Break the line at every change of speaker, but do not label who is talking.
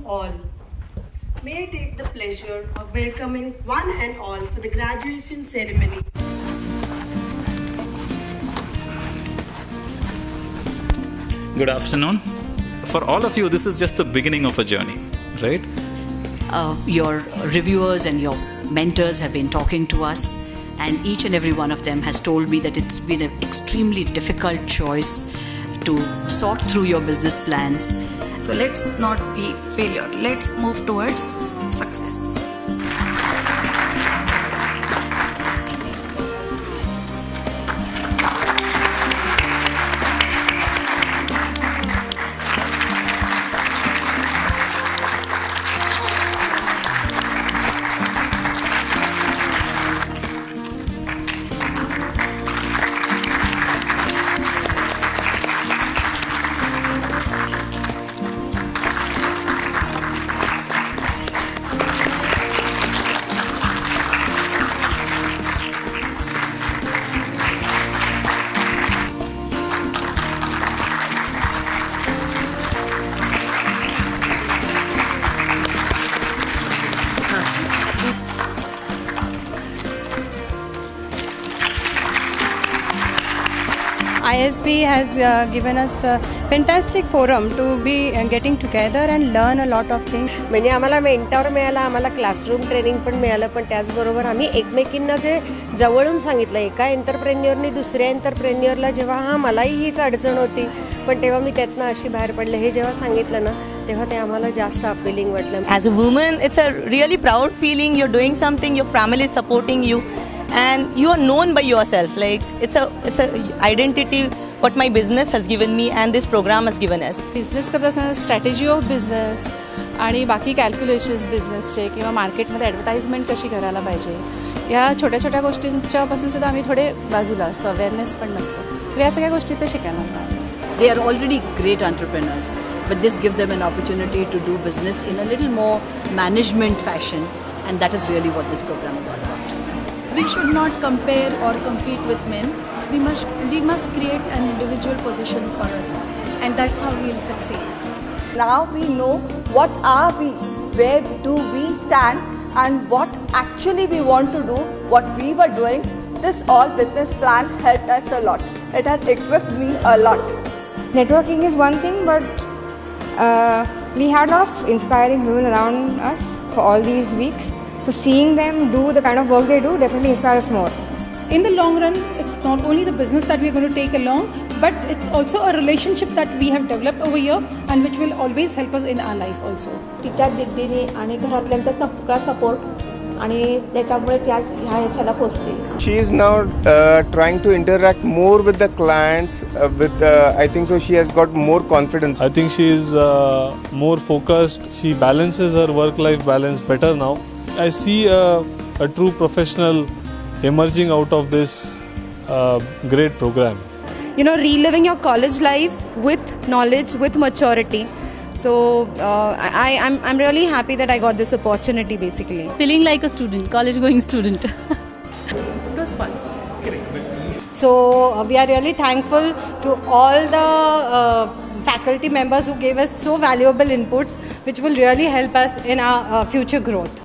all. May I take the pleasure of welcoming one and all for the graduation ceremony.
Good afternoon. For all of you, this is just the beginning of a journey, right?
Your reviewers and your mentors have been talking to us, and each and every one of them has told me that it's been an extremely difficult choice to sort through your business plans.
So let's not be failure. Let's move towards success.
ISB has given us a fantastic forum to be getting together and learn a lot of things.
म्हणजे आम्हाला mentor मिळाला, आम्हाला classroom training पण मिळालं, पण त्याचबरोबर आम्ही एकमेकींना जे जवळून सांगितलं, एका एंटरप्रेन्युअरनी दुसऱ्या एंटरप्रेन्युअरला जेव्हा मलाही हीच अडचण होती, पण तेव्हा मी त्यातनं अशी बाहेर पडले हे जेव्हा सांगितलं ना, तेव्हा ते आम्हाला जास्त अपीलिंग वाटलं.
As a woman, it's a really proud feeling. You're doing something, your family is supporting you, and you are known by yourself. Like it's a identity what my business has given me and this program has given us.
Business करत असताना strategy of business आणि बाकी calculations बिझनेसचे किंवा मार्केटमध्ये advertisement कशी करायला पाहिजे, या छोट्या छोट्या गोष्टींच्यापासून सुद्धा आम्ही थोडे बाजूला असतो, अवेअरनेस पण नसतं, तर या सगळ्या गोष्टी ते शिकायला लागतात.
They are already great entrepreneurs, but this gives them an opportunity to do business in a little more management fashion, and that is really what this program is all about.
We should not compare or compete with men. We must create an individual position for us, and that's how we'll succeed.
Now we know what are we, where do we stand, and what actually we want to do, what we were doing. This all business plan helped us a lot. It has equipped me a lot.
Networking is one thing, but we had a lot of inspiring women around us for all these weeks. So seeing them do the kind of work they do definitely inspires us more.
In the long run, it's not only the business that we're going to take along, but it's also a relationship that we have developed over here and which will always help us in our life also.
तिच्या जिद्दीने आणि घरातल्यांचा सगळा support आणि त्याच्यामुळे त्या ह्या ह्याच्याला पोहोचली.
She is now trying to interact more with the clients. I think so. She has got more confidence.
I think she is more focused. She balances her work-life balance better now. I see a true professional emerging out of this great program.
You know, reliving your college life with knowledge, with maturity. So I'm really happy that I got this opportunity basically.
Feeling like a student, college going student.
It was fun.
So we are really thankful to all the faculty members who gave us so valuable inputs which will really help us in our future growth.